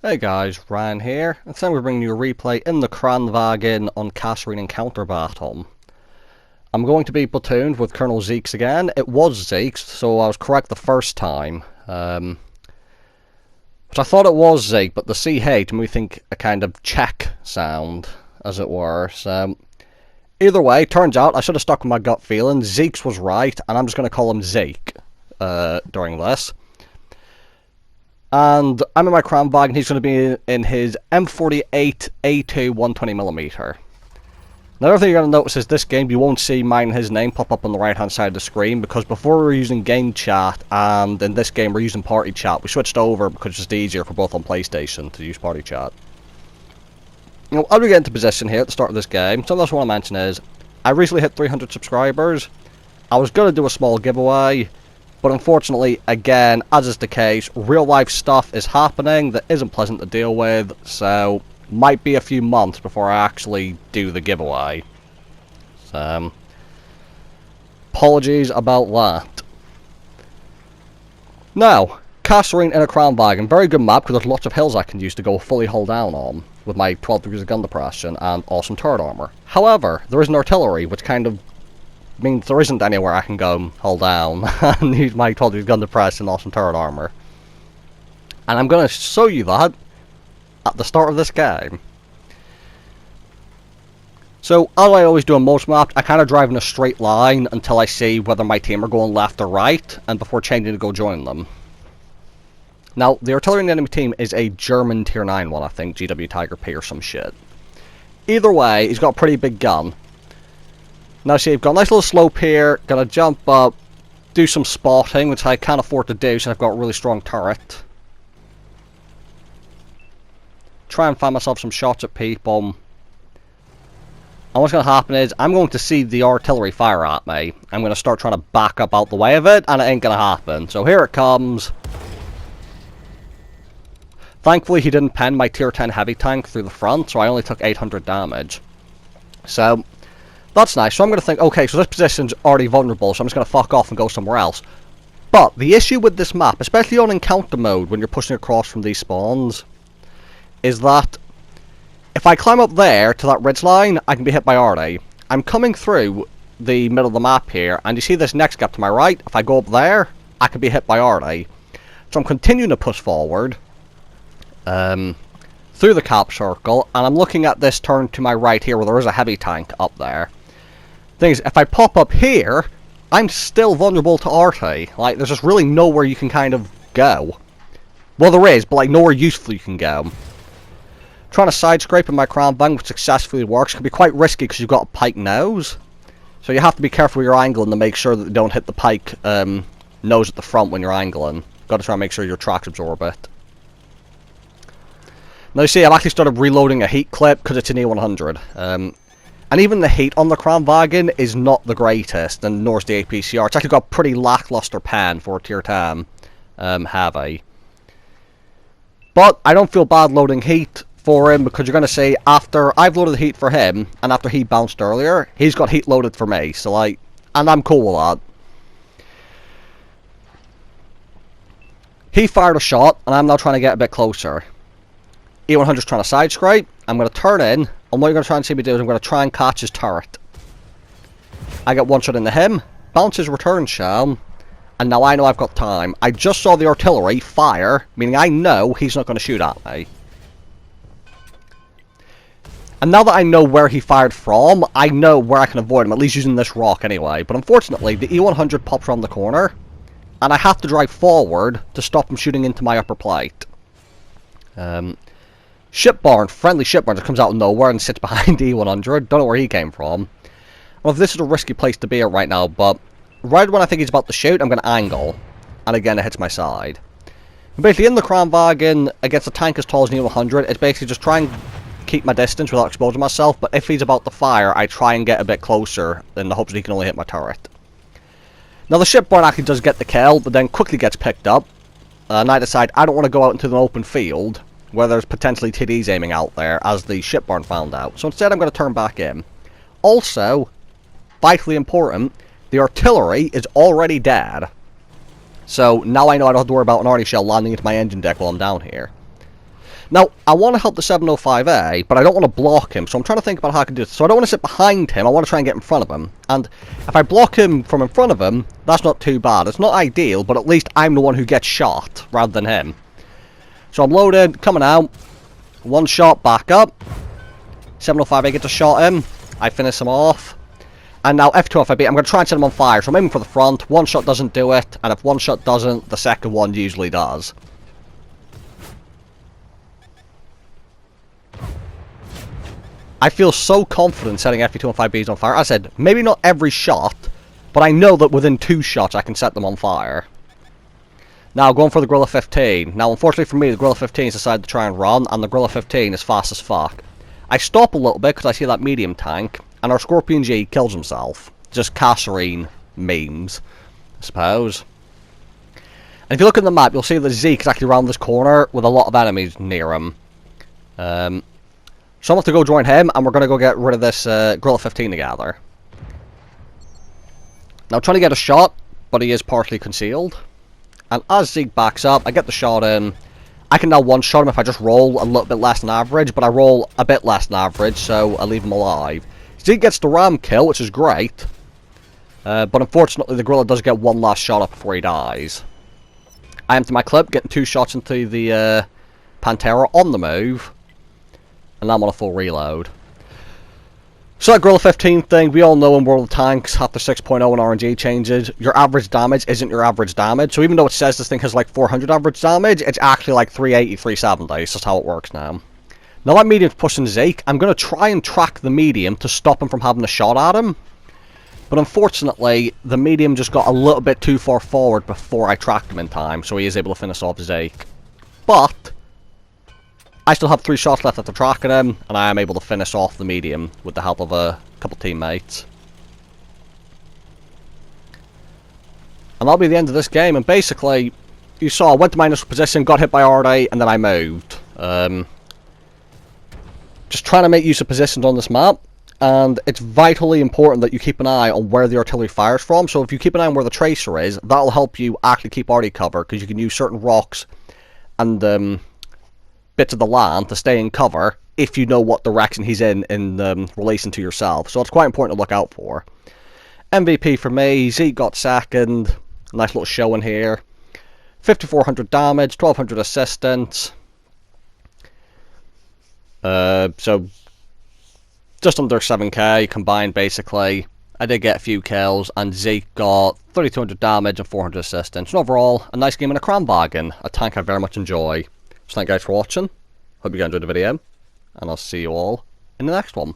Hey guys, Ryan here, and today we're bringing you a replay in the Kranvagn on Kasserine Encounter Battle. I'm going to be platooned with Colonel Zeeks again. It was Zeeks, so I was correct the first time. But I thought it was Zeke, but the CH made me think a kind of Czech sound, as it were. So, either way, turns out I should have stuck with my gut feeling. Zeeks was right, and I'm just going to call him Zeke during this. And I'm in my Kranvagn, and he's going to be in his M48 A2 120mm. Another thing you're going to notice is this game, you won't see mine and his name pop up on the right hand side of the screen, because before we were using game chat, and in this game we're using party chat. We switched over because it's just easier for both on PlayStation to use party chat. You know, as we get into position here at the start of this game, something else I want to mention is, I recently hit 300 subscribers. I was going to do a small giveaway, but unfortunately, again, as is the case, real life stuff is happening that isn't pleasant to deal with, so might be a few months before I actually do the giveaway. So, apologies about that. Now, Kasserine in a Kranvagn, very good map because there's lots of hills I can use to go fully hull down on with my 12 degrees of gun depression and awesome turret armor. However, there isn't artillery, which kind of means there isn't anywhere I can go hull down and use my 12 degrees gun depression and awesome turret armor. And I'm going to show you that at the start of this game. So, as I always do on most maps, I kind of drive in a straight line until I see whether my team are going left or right, and before changing to go join them. Now, the artillery in the enemy team is a German tier 9 one, I think, GW Tiger P or some shit. Either way, he's got a pretty big gun. Now see, I've got a nice little slope here, gonna jump up, do some spotting, which I can't afford to do since I've got a really strong turret. Try and find myself some shots at people. And what's going to happen is, I'm going to see the artillery fire at me. I'm going to start trying to back up out the way of it, and it ain't going to happen. So here it comes. Thankfully he didn't pen my tier 10 heavy tank through the front, so I only took 800 damage. So that's nice. So I'm going to think, okay, so this position's already vulnerable, so I'm just going to fuck off and go somewhere else. But the issue with this map, especially on encounter mode when you're pushing across from these spawns, is that if I climb up there to that ridge line, I can be hit by arty. I'm coming through the middle of the map here, and you see this next gap to my right. If I go up there, I can be hit by arty. So I'm continuing to push forward through the cap circle, and I'm looking at this turn to my right here where there is a heavy tank up there. Thing is, if I pop up here, I'm still vulnerable to arty. Like, there's just really nowhere you can kind of go. Well, there is, but like nowhere useful you can go. Trying to side scrape in my Kranvagn, which successfully works, can be quite risky because you've got a pike nose. So you have to be careful with your angling to make sure that you don't hit the pike nose at the front when you're angling. Got to try and make sure your tracks absorb it. Now you see, I've actually started reloading a heat clip because it's an E100. And even the heat on the Kranvagn is not the greatest, and nor is the APCR. It's actually got a pretty lackluster pen for a tier 10 heavy. But I don't feel bad loading heat for him, because you're going to see, after I've loaded the heat for him, and after he bounced earlier, he's got heat loaded for me, so like, and I'm cool with that. He fired a shot, and I'm now trying to get a bit closer. E100's trying to side scrape, I'm going to turn in, and what you're going to try and see me do is I'm going to try and catch his turret. I get one shot into him, bounces return shell, and now I know I've got time. I just saw the artillery fire, meaning I know he's not going to shoot at me. And now that I know where he fired from, I know where I can avoid him, at least using this rock anyway. But unfortunately, the E100 pops around the corner, and I have to drive forward to stop him shooting into my upper plate. Shipborn, friendly Shipborn, that comes out of nowhere and sits behind the E100. Don't know where he came from. Well, this is a risky place to be at right now, but right when I think he's about to shoot, I'm going to angle. And again, it hits my side. And basically, in the Kranvagn, against a tank as tall as an E100, it's basically just try and keep my distance without exposing myself, but if he's about to fire, I try and get a bit closer in the hopes that he can only hit my turret. Now, the Shipborn actually does get the kill, but then quickly gets picked up. And I decide I don't want to go out into the open field, where there's potentially TDs aiming out there, as the Shipborn found out. So instead I'm going to turn back in. Also, vitally important, the artillery is already dead. So now I know I don't have to worry about an arty shell landing into my engine deck while I'm down here. Now, I want to help the 705A, but I don't want to block him, so I'm trying to think about how I can do this. So I don't want to sit behind him, I want to try and get in front of him. And if I block him from in front of him, that's not too bad. It's not ideal, but at least I'm the one who gets shot, rather than him. So I'm loaded, coming out. One shot, back up. 705A gets a shot in. I finish him off. And now F2FIB, I'm going to try and set him on fire. So I'm aiming for the front. One shot doesn't do it, and if one shot doesn't, the second one usually does. I feel so confident setting FP215Bs on fire. I said, maybe not every shot, but I know that within 2 shots I can set them on fire. Now, going for the Gorilla 15. Now, unfortunately for me, the Gorilla 15 has decided to try and run, and the Gorilla 15 is fast as fuck. I stop a little bit because I see that medium tank, and our Scorpion G kills himself. Just Kasserine memes, I suppose. And if you look at the map, you'll see that Zeke is actually around this corner with a lot of enemies near him. So I'm going to go join him, and we're going to go get rid of this Gorilla 15 together. Now, I'm trying to get a shot, but he is partially concealed. And as Zeke backs up, I get the shot in. I can now one-shot him if I just roll a little bit less than average, but I roll a bit less than average, so I leave him alive. Zeke gets the ram kill, which is great. But unfortunately, the Gorilla does get one last shot up before he dies. I empty my clip, getting 2 shots into the Pantera on the move. And I'm on a full reload. So that Gorilla 15 thing, we all know in World of Tanks, after 6.0 and RNG changes, your average damage isn't your average damage. So even though it says this thing has like 400 average damage, it's actually like 380, 370. So that's how it works now. Now that medium's pushing Zeke, I'm going to try and track the medium to stop him from having a shot at him. But unfortunately, the medium just got a little bit too far forward before I tracked him in time, so he is able to finish off Zeke. But I still have 3 shots left after tracking him, and I am able to finish off the medium with the help of a couple teammates. And that'll be the end of this game, and basically, you saw I went to my initial position, got hit by RD, and then I moved. Just trying to make use of positions on this map, and it's vitally important that you keep an eye on where the artillery fires from. So if you keep an eye on where the tracer is, that'll help you actually keep RD cover, because you can use certain rocks and bits of the land to stay in cover if you know what direction he's in relation to yourself. So it's quite important to look out for. MVP for me, Zeke got second. Nice little show in here. 5,400 damage, 1,200 assistance. So just under 7k combined basically. I did get a few kills, and Zeke got 3,200 damage and 400 assistance. And overall, a nice game in a Kranvagn, a tank I very much enjoy. So thank you guys for watching. Hope you guys enjoyed the video, and I'll see you all in the next one.